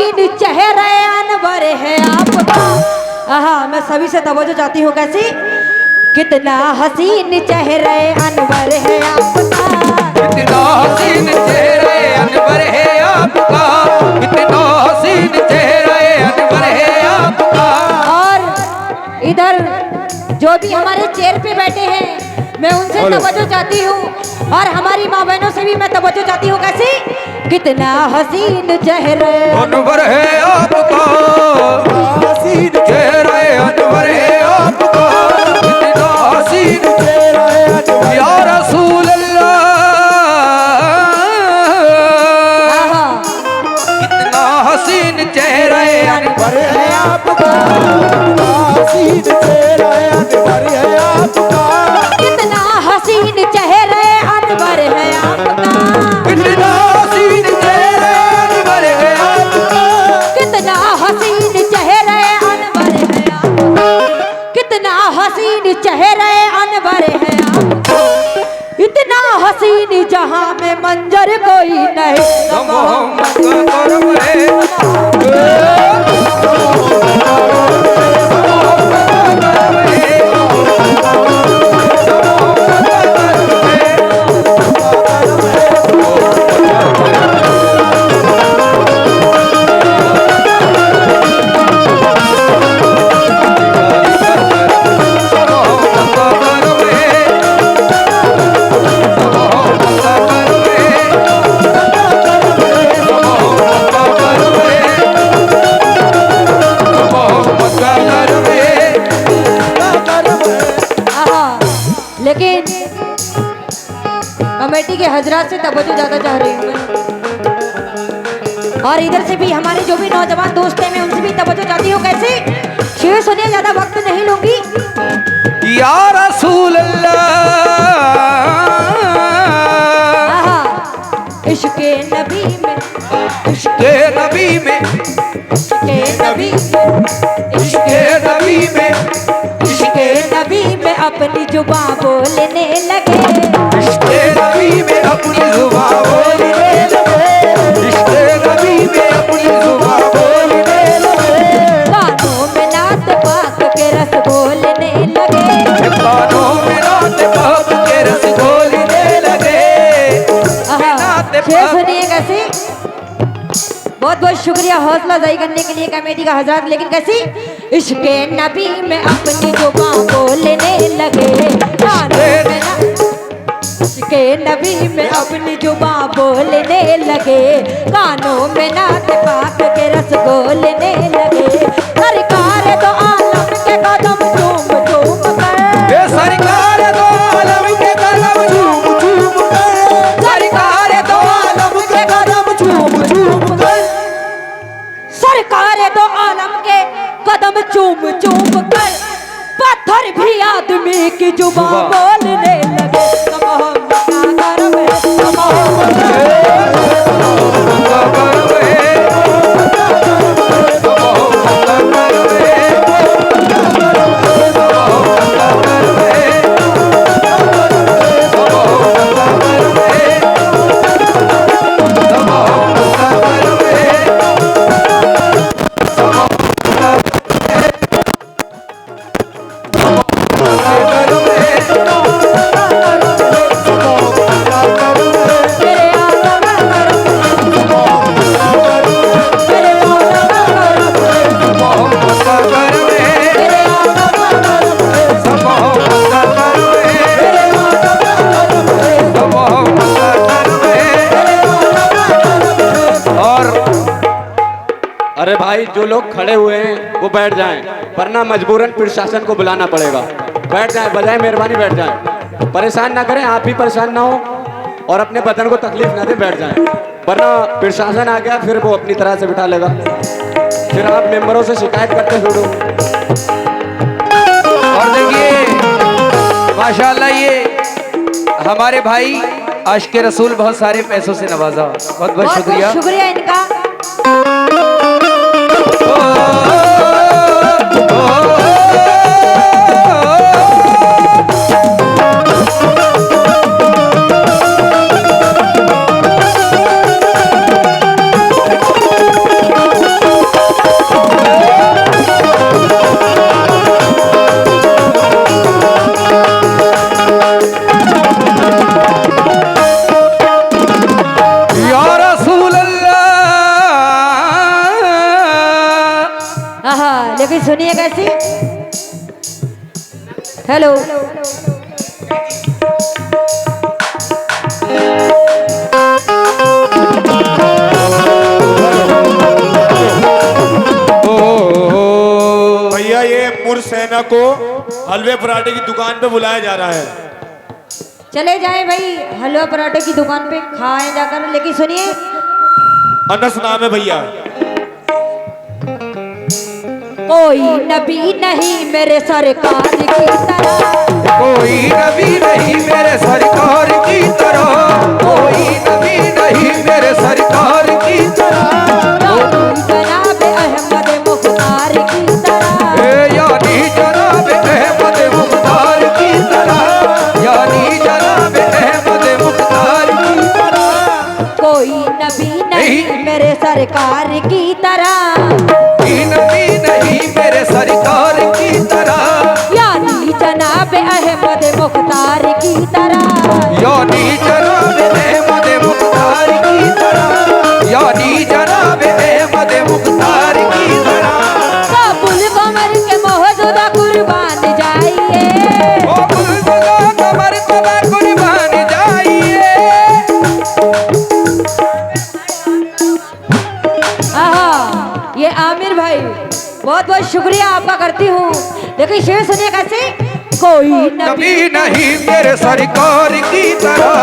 हसीन चेहरे अनवर है आपका। मैं सभी से तवज्जो चाहती हूँ। कैसी? कितना हसीन चेहरे अनवर है आपका, कितना हसीन चेहरे अनवर है आपका, कितना हसीन चेहरे अनवर है आपका। और इधर जो भी हमारे चेयर पे बैठे हैं मैं उनसे तवज्जो चाहती हूँ और हमारी माँ बहनों से भी मैं तवज्जो चाहती हूँ। कैसी? कितना हसीन चेहरे अनवर है आपका, हसीन चेहरे अनवर है आपका, कितना हसीन चेहरे अनवर या रसूल अल्लाह, कितना हसीन चेहरे अनवर है आपका, हसीन चेहरे अनवर है आपका, कितना हसीन चेहरे अनवर है आपका, कितना हसीन चेहरे अनवर है आपका, कितना हसीन चेहरे अनवर है आपका, कितना हसीन चेहरे अनवर है आपका, इतना हसीन जहां में मंजर कोई नहीं। मोहम्मद का करम है, लेकिन कमेटी के हजरात से तवज्जो ज्यादा चाह रही हूँ मैं, और इधर से भी हमारे जो भी नौजवान दोस्त हैं मैं उनसे भी तवज्जो चाहती हूँ। कैसे? शेर सुनिए, ज्यादा वक्त नहीं लूंगी। या रसूल अल्लाह, इश्क़े नबी में, इश्क़े नबी में, इश्क़े नबी में, इश्क़े नबी में, इश्क़े नबी में अपनी जुबान बोलने लगे, इश्क़े नबी में अपनी जुबान बोलने लगे, इश्क़े नबी में अपनी जुबान बोलने लगे, कानों में नात पाक के रस बोलने लगे, कानों में नात पाक के रस बोलने लगे। शेर सुनिए कैसी? बहुत बहुत शुक्रिया हौसला अफजाई करने के लिए कमेटी का हजरात। लेकिन कैसी? इश्क़े नबी में अपनी जुबान बोलने लगे, इश्क़े नबी में अपनी जुबान बोलने लगे, कानों में नात पाक के रस बोलने लगे, सरकार दो आलम के कदम चूम चूम कर, सरकार दो आलम के कदम चूम चूम कर, सरकार दो आलम के कदम चूम चूम कर, सरकार दो आलम के कदम चूम चूम कर, पत्थर भी आदमी की जुबान बोलने लगे। मोहम्मद का करम है, मोहम्मद का करम है, अरे भाई जो लोग खड़े हुए हैं वो बैठ जाएं, वरना मजबूरन प्रशासन को बुलाना पड़ेगा। बैठ जाएं, बजाय मेहरबानी बैठ जाएं, परेशान ना करें, आप भी परेशान ना हो और अपने बदन को तकलीफ ना दें, बैठ जाएं, वरना प्रशासन आ गया फिर वो अपनी तरह से बिठा लेगा, फिर आप मेंबरों से शिकायत करते छोड़ो। और देखिए माशाल्लाह ये हमारे भाई आशिक़े रसूल बहुत सारे पैसों से नवाजा, बहुत बहुत शुक्रिया, शुक्रिया इनका। चलो भैया ये मुरसेना को हलवे पराठे की दुकान पे बुलाया जा रहा है। चले जाए भाई हलवा पराठे की दुकान पे खाए जाकर, लेकिन सुनिए अनस नाम है भैया। कोई नबी नहीं मेरे सरकार की तरह, कोई नबी नहीं मेरे सरकार की तरह, कोई नबी नहीं मेरे सरकार की तरह, जनाब अहमद मुख्तार की तरह, यानी जनाब अहमद मुख्तार की तरह, यानी जनाब अहमद मुख्तार की तरह। कोई नबी नहीं मेरे सरकार की तरह, कोई नबी नहीं मेरे सरकार की तरह, यानी जनाब अहमद मुख्तार की तरह, यानी जनाब अहमद मुख्तार की तरह, यानी जनाब अहमद मुख्तार की तरह। काबुल कमर के मौजूदा कुर्बान जाइए, ओ बुलबुला कमर तबा कुर्बान जाइए। आहा, ये आमिर भाई बहुत बहुत शुक्रिया आपका करती हूँ, लेकिन शेर सुनिए कैसे। कोई नबी नबी नहीं मेरे सरकार की तरह,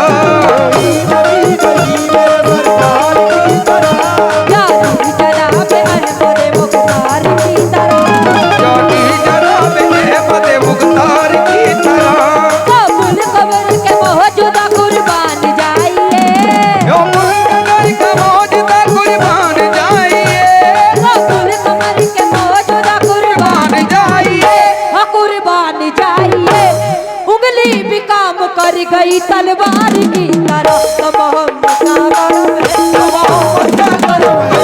यानी जनाब अहमद मुख्तार की तरह, यानी जनाब अहमद मुख्तार की तरह। काबुल कमर के मौजूदा कुर्बान जाइए, ओ बुलबुला का मौजूदा कुर्बान जाइए, काबुल कमर के मौजूदा कुर्बान कुर्बान जाइए। हाँ कुर्बान जाइए। उंगली भी काम कर गई तलवार की तरह, तो मोहम्मद का करम है, तो मोहम्मद का करम है।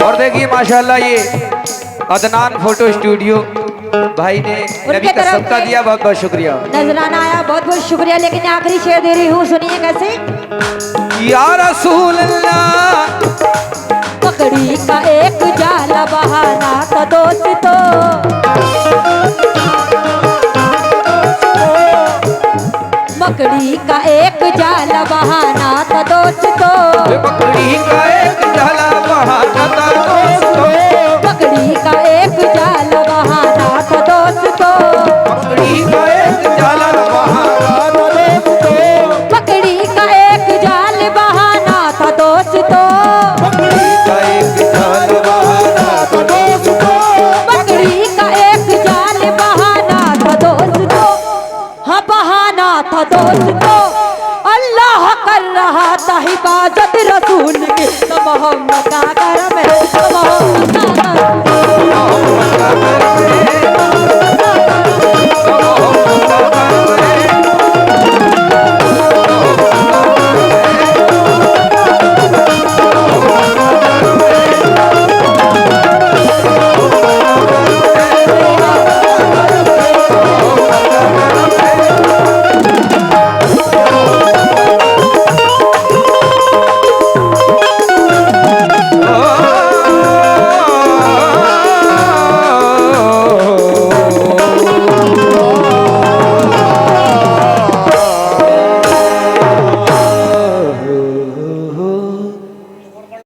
और देखिए माशाल्लाह ये अदनान फोटो स्टूडियो भाई ने नबी का तरफ सबका से दिया, बहुत बहुत शुक्रिया। नजराना आया, बहुत बहुत शुक्रिया। लेकिन आखिरी शेर दे रही हूँ, सुनिए कैसे। या रसूल अल्लाह, पकड़ी का एक जाला बहाना तो दोस्त तो, मकड़ी का एक जाला बहाना तो दोस्त तो, बकरी का एक